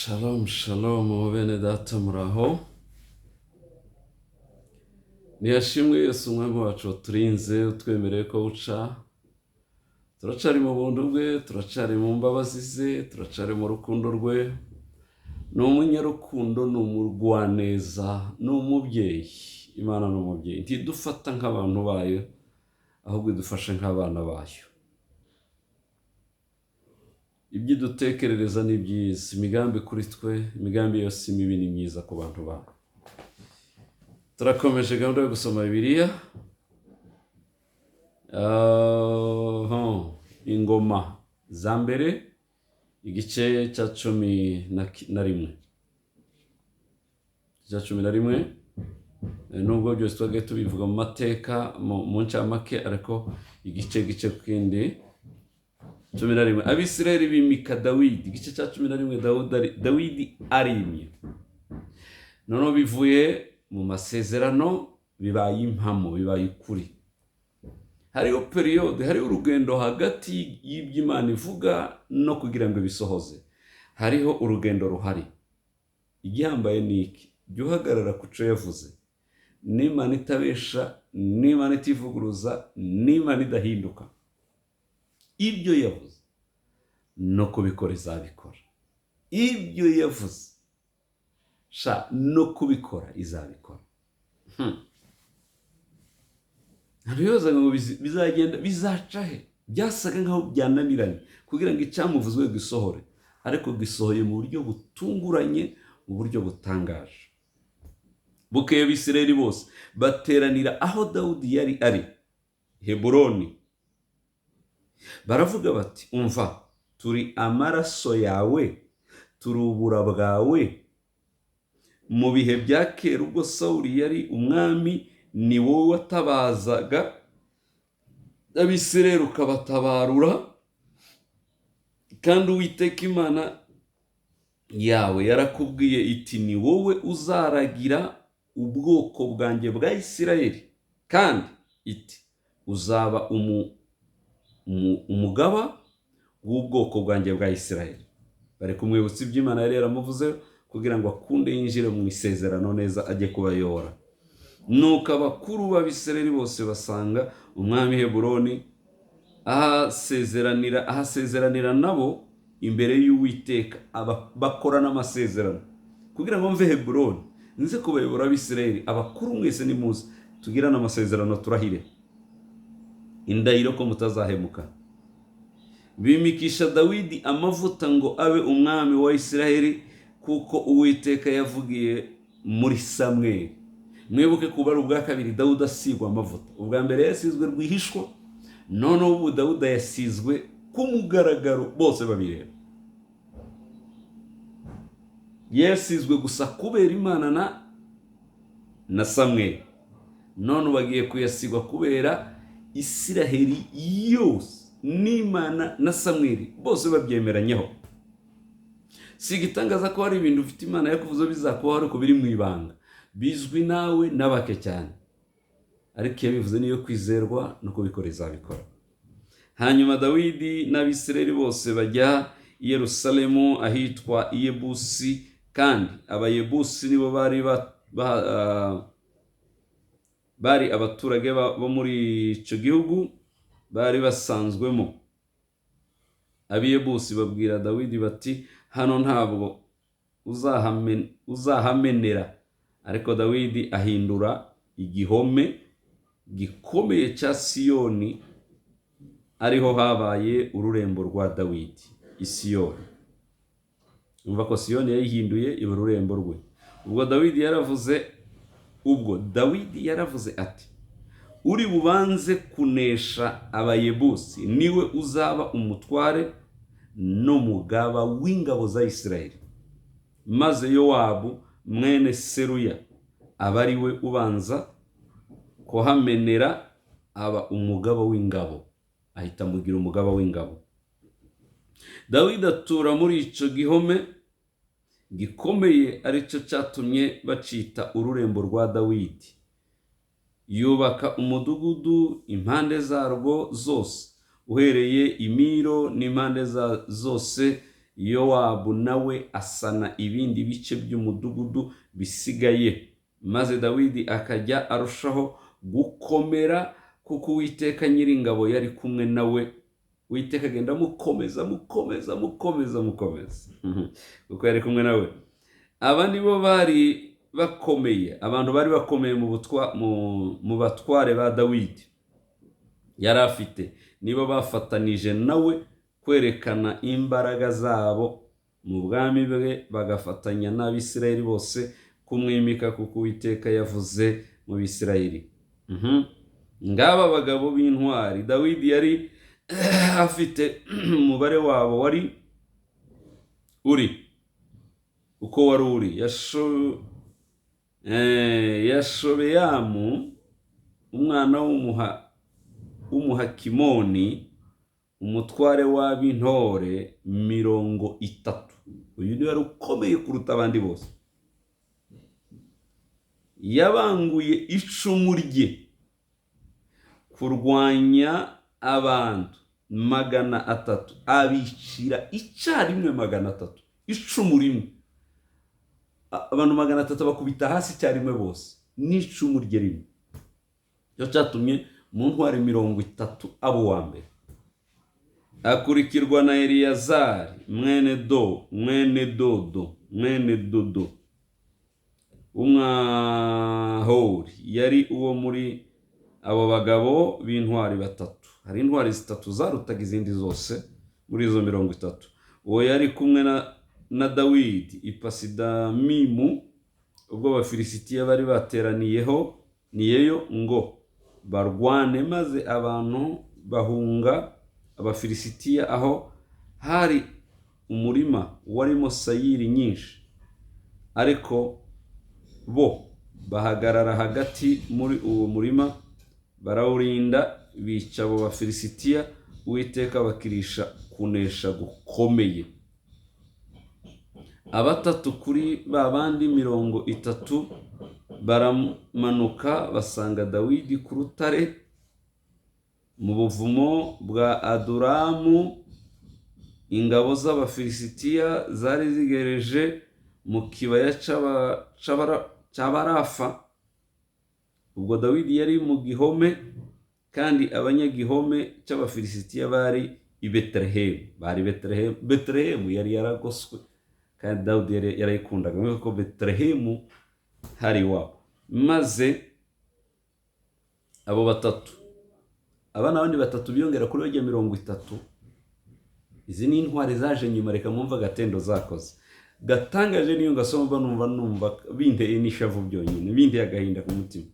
Shalom shalom bene data muraho. Niyashimwe Yesu umwami wacu waturinze utwemereye ko buca. Turacari mu buntu bwe, turacari mu mbabazi ze, turacari mu rukundo rwe. Ni umunyarukundo, ni umurwaneza, ni umubyeyi. Imana ni umubyeyi. Ntidufata nk'abantu bayo, ahubwo idufashe nk'abana bayo. Ibyo dutekerereza ni byiza, imigambi kuri twe, imigambi yose mibi ni myiza ku bantu bayo. Turakomeje gahunda yo gusoma Bibiliya. Ingoma za mbere, igice cya 11. Cya 11, nubwo byose twagiye tubivuga mu mateka, mu ncamake, ariko igice kindi 11. Abisirayeli bimika Dawidi, igice cya 11. Dawidi arimye. Noneho bivuye mu masezerano, bibaye impamo, bibaye ukuri. Hariho periode, hariho urugendo hagati y'iby'Imana ivuga no kugira ngo bisohoze. Hariho urugendo ruhari. Igihambaye ni iki? Jya uhagarara ku cyo yavuze. N'Imana itabesha, n'Imana itivuguruza, n'Imana idahinduka. Ibyo yavuze no kubikora izabikora. Ibyo yavuze no kubikora izabikora. Ntibibaza ngo bizagenda bizaca he? Byasaga nkaho byananiranye kugira ngo icyamuvuzwe gisohore, ariko gisohoye mu buryo butunguranye, mu buryo butangaje. Bukeye Abisirayeli bose bateranira aho Dawudi yari ari, Heburoni. Baravuga bati, umva, turi amaraso yawe, turi ubura bwawe. Mu bihe bya kera ubwo Sawuli yari umwami, ni wowe watabazaga Abisirayeli ukabatabarura, kandi Uwiteka Imana yawe yarakubwiye iti, ni wowe uzaragira ubwoko bwanjye bwa Isirayeli, kandi iti, uzaba umugaba w'ubwoko bwanjye bwa Isirayeli. Bari kumwibutsa iby'Imana yari yaramuvuze kugira ngo akunde yinjire mu isezerano neza, ajye kubayobora. Nuko abakuru b'Abisirayeli bose basanga umwami Heburoni, ahasezeranira nabo imbere y'Uwiteka, bakorana amasezerano kugira ngo mve Heburoni nze kubayobora Abisirayeli. Abakuru mwese nimuze tugirane amasezerano, turahire indahiro ko mutazahemuka. Bimikisha Dawidi amavuta ngo abe umwami wa Isirayeli, kuko Uwiteka yavugiye muri Samweli. Mwibuke kuba ari ubwa kabiri Dawudi asigwa amavuta. Ubwa mbere yasizwe rwihishwa, none ubu Dawudi yasizwe ku mugaragaro, bose babireba. Yasizwe gusa kubera Imana na Samweli, none bagiye kuyasigwa kubera Isiraheli yose, n'Imana na Samweli bose babyemeranyeho. Si igitangaza ko hari ibintu ufite Imana yakuvuze bizakubaho, ariko biri mu ibanga, bizwi nawe n'abake cyane, ariko iyo bivuze niyo kwizerwa, no kubikora izabikora. Hanyuma Dawidi n'Abisirayeli bose bajya i Yerusalemu ahitwa Iyebusi, kandi Abayebusi nibo bari abaturage bo muri icyo gihugu, bari basanzwemo. Abiyebusi babwira Dawidi bati, hano ntabwo uzahamenera. Ariko Dawidi ahindura igihome gikomeye cya Siyoni, ariho habaye ururembo rwa Dawidi, Isiyoni. Umva ko Siyoni yayihinduye iba ururembo rwe. Ubwo Dawidi yaravuze ati, uri bubanze kunesha Abayebusi niwe uzaba umutware n'umugaba w'ingabo za Isirayeli. Maze Yowabu mwene Seruya aba ari we ubanza kuhamenera, aba umugaba w'ingabo. Ahita mugira umugaba w'ingabo. Dawidi atura muri icyo gihome gikomeye, aricyo cyatumye bacita ururembo rwa Dawidi. Yubaka umudugudu impande zarwo zose, uhereye i Milo n'impande zose Yowabu nawe asana ibindi bice by'umudugudu bisigaye, maze Dawidi akajya arushaho gukomera kuko Uwiteka Nyiringabo yari kumwe nawe. Uwiteka agenda mukomeza kuko yari kumwe nawe. Aba nibo bari bakomeye, abantu bari bakomeye mu batware ba Dawidi yari afite, nibo bafatanije nawe kwerekana imbaraga zabo mu bwami bwe, bagafatanya n'Abisirayeli bose kumwimika kuko Uwiteka yavuze mu Bisirayeli. Ngaba abagabo b'intwari Dawidi yari afite. Umubare wabo wari uko wari uri: Yashobeyamu umwana w'umuhakimoni, umutware w'ab'intore 30. Uyu ni wari ukomeye kuruta abandi bose. Yabanguye icumu rye kurwanya abantu 300, abicira icyarimwe 300. Icumu rimwe, abantu 300 bakubita hasi icyarimwe bose n'icumu rye rimwe. Cyo cyatumye mu ntwari 30 abo wa mbere. Akurikirwa na Eliyazari mwene Dodo umwahori, yari uwo muri abo bagabo b'intwari 3. Hari intwari 3 zarutaga izindi zose muri izo 30. Uwo yari kumwe na Dawidi Ipasidamimu ubwo Abafilisitiya bari bateraniyeyo ngo barwane, maze abantu bahunga Abafilisitiya aho hari umurima warimo sayiri nyinshi, ariko bo bahagarara hagati muri uwo murima barawurinda, bica abo Bafilisitiya. Uwiteka bakirisha kunesha gukomeye. 3 kuri babandi 30 baramanuka basanga Dawidi ku rutare mu buvumo bwa Aduramu. Ingabo z'Abafilisitiya zari zigereje mu kibaya cy'Abarafa. Ubwo Dawidi yari mu gihome, kandi abanyagihome cy'Abafilisitiya bari i Betelehemu. Betelehemu yari yaragoswe, kandi Dawidi yarayikundaga kuko Betelehemu hari iwabo. Maze abo 3, abandi 3 biyongera kuri bajya 30. Izi ni intwari zaje nyuma. Reka mwumva agatendo zakoze gatangaje, niyo ngasoma numva binteye n'ishavu byonyine, binteye agahinda ku mutima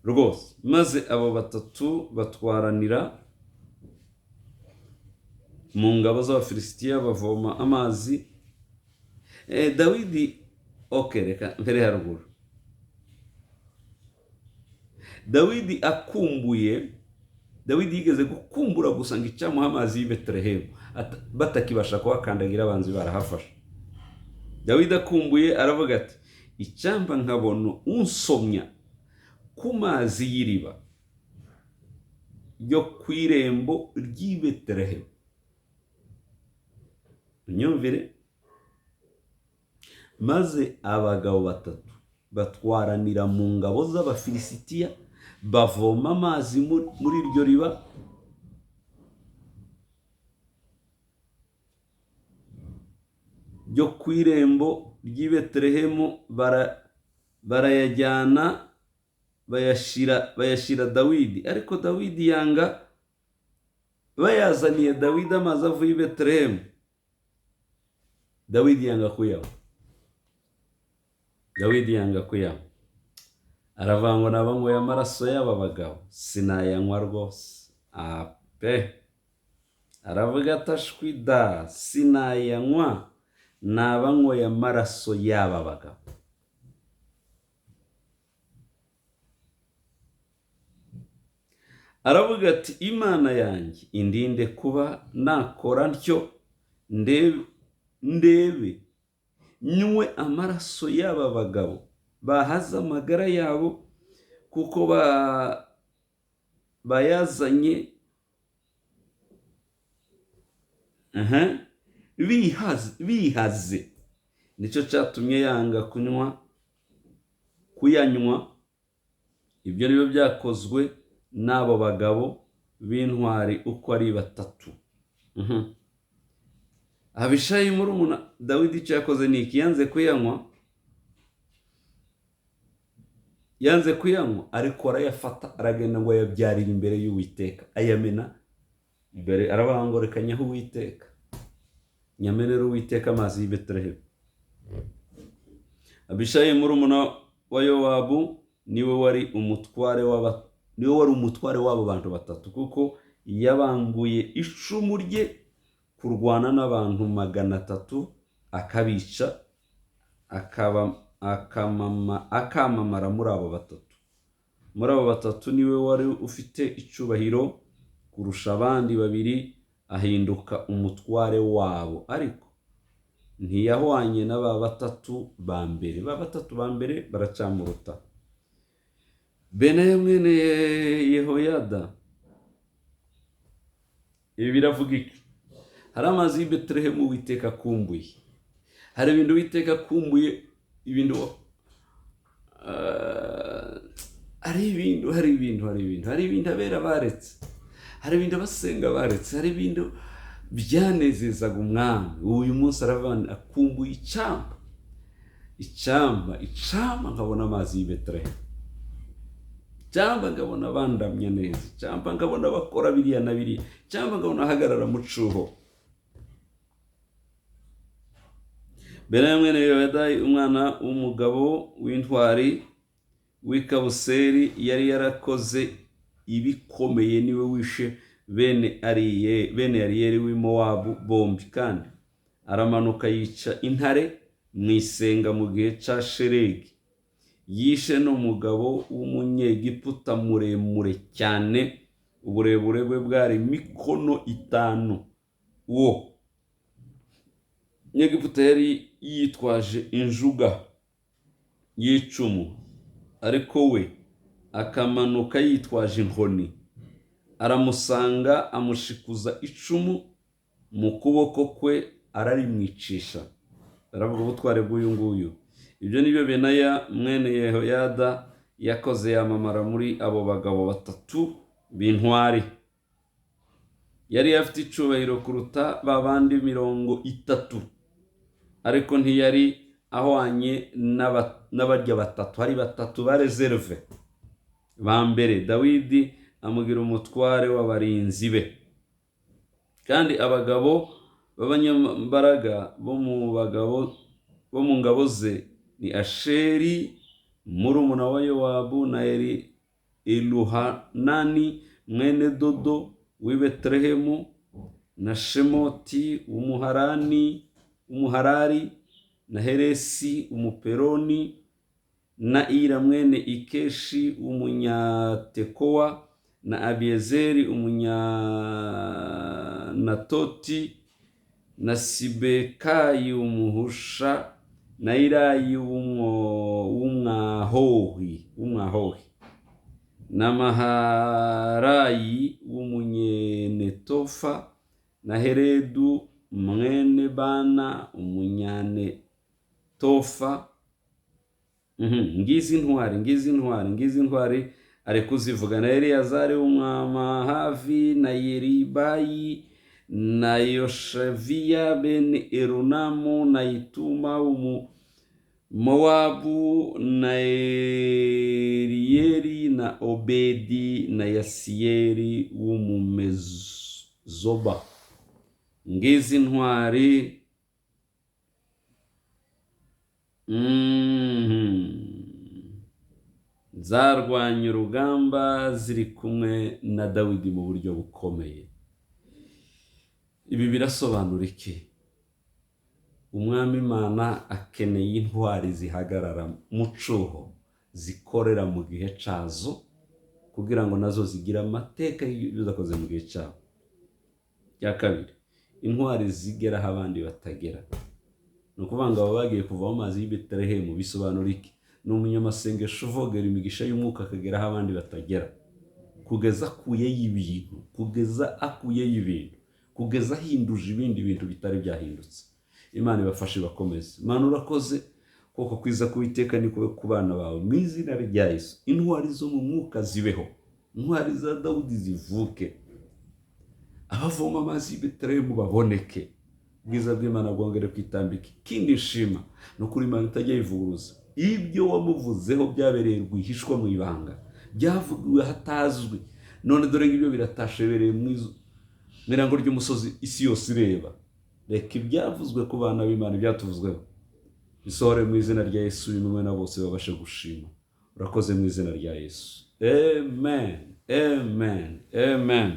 rwose. Maze abo 3 batwaranira mu ngabo z'Abafilisitiya bavoma amazi. Dawidi reka mbere haruguru. Dawidi yigeze gukumbura gusa ngo icyamuha amazi y'i Betelehemu, batakibasha kuhakandagira, abanzi barahafasha. Dawidi akumbuye aravuga ati, icyamba nkabona unsomya ku mazi y'iriba ryo ku irembo ry'i Betelehemu. Unyumvire. Maze abagabo 3 batwaranira mu ngabo z'Abafilisitiya bavoma amazi muri iryo riba. Ryo ku irembo ry'i Betelehemu, barayajyana bayashira Dawidi. Ariko Dawidi yanga, bayazaniye Dawidi amazi avuye i Betelehemu, Dawidi yanga kuyanywa. Aravuga ngo nabanyweye amaraso y'aba bagabo sinayanywa rwose. Aravuga atashwida, sinayanywa, nabanyweye amaraso y'aba bagabo. Aravuga ati, Imana yanjye indinde kuba nakora ntyo, ndebe nywe amaraso y'aba bagabo bahaza amagara yabo, kuko bayazanye bihaze. Nicyo cyatumye yanga kuyanywa. Ibyo nibyo byakozwe n'abo bagabo b'intwari uko ari batatu. Abishayi murumuna Dawidi icyo yakoze ni iki? yanze kuyanywa ariko arayafata aragenda ngo ayabyarire imbere y'Uwiteka, ayamena imbere, aravuga ngo reka nyahe Uwiteka, nyamenera Uwiteka amazi y'i Betelehemu. Abishayi murumuna wa Yowabu niwe wari umutware w'abo bantu batatu, kuko yabambuye icumu rye kurwana n'abantu 300 akabica, akamamara muri abo batatu. Niwe wari ufite icubahiro kurusha abandi babiri, ahinduka umutware wabo, ariko ntiyahwanye n'aba batatu ba mbere. Ba batatu ba mbere baracamuruta. Benaya mwene Yehoyada, ibi biravuga iki? Hari amazi y'i Betelehemu Uwiteka akumbuye, hari ibintu Uwiteka akumbuye, hari ibintu abera baretse, hari ibintu abasenga baretse, hari ibintu byanezezaga umwami. Uyu munsi akumbuye icyamba nkabona amazi y'i Betelehemu, icyamba nkabona bandamya neza, icyamba nkabona bakora biriya na biriya, icyamba nkabona ahagarara mu cuho. Benaya mwene Yehoyada, umwana w'umugabo w'intwari w'Ikabuseri, yari yarakoze ibikomeye, niwe wishe bene Ariyeli w'i Mowabu bombi, kandi aramanuka yica intare mu isenga mu gihe cya Shelegi. Yishe n'umugabo w'umunyegiputa muremure cyane, uburebure bwe bwari mikono 5. Uwo Nyegiputa yari yitwaje injuga y'icumu, ariko we akamanuka yitwaje inkoni. Aramusanga, amushikuza icumu mu kuboko kwe, ararimwicisha. Aravuga ubutware bw'uyu nguyu. Ibyo nibyo Benaya mwene Yehoyada yakoze, yamamara muri abo bagabo batatu b'intwari. Yari afite icubahiro kuruta babandi 30, ariko ntiyari ahwanye n'abarya batatu. Hari batatu ba reserve ba mbere. Dawidi amugira umutware w'abarinzi be, kandi abagabo b'abanyambaraga bo mu ngabo ze ni Asheri murumuna wa Yowabu, na Eluhanani mwene Dodo w'i Betelehemu, na Shemoti w'umuharari, na Heresi umuperoni, na Ira mwene Ikeshi umunyatekowa, na Abiezeri umunyanatoti, na Sibekayi umuhusha, na Irayi w'umwahohi, na Maharayi w'umunyenetofa, na Heredu mwene Bana umunyanetofa. Ngizi intwari ari kuzivuga. Na Eleyazari w'umwamahavi, na Yeribayi, na Yoshaviya bene Erunamu, na Ituma Mowabu, na Elieli, na Obedi, na Yasiyeli w'umumezoba. Ngizi intwari zarwanya urugamba ziri kumwe na Dawidi mu buryo bukomeye. Ibi birasobanura iki? Umwami Imana akeneye intwari zihagarara mu cuho, zikorera mu gihe cyazo, kugira ngo nazo zigire amateka y'ibyakoze mu gihe cyabo. Ya kabiri, intwari zigera aho abandi batagera. Ni ukuvuga ngo aba bagiye kuva amazi y'i Betelehemu, bisobanura iki? Ni umunyamasengesho uvogera imigisha y'umwuka akagera aho abandi batagera, kugeza akuyeyo ibintu, kugeza ahinduje ibindi bintu bitari byahindutse. Imana ibafashe bakomeze. Imana urakoze kuko kwiza k'Uwiteka ni kube ku bana bawe mu izina rya Yesu. Intwari zo mu mwuka zibeho, intwari za Dawudi zivuke, abavoma amazi y'i Betelehemu baboneke, ubwiza bw'Imana bwongere kwitambika. Ikindi nshima ni ukuri Imana itajya yivuguruza. Ibyo wamuvuzeho byabereye rwihishwa mu ibanga, byavugiwe hatazwi, none dore ngibyo biratashebereye mu irango ry'umusozi isi yose ireba. Reka ibyavuzwe ku bana b'Imana, ibyatuvuzweho bisohore mu izina rya Yesu, bimwe na bose babashe gushima. Urakoze mu izina rya Yesu. Amen, amen, amen.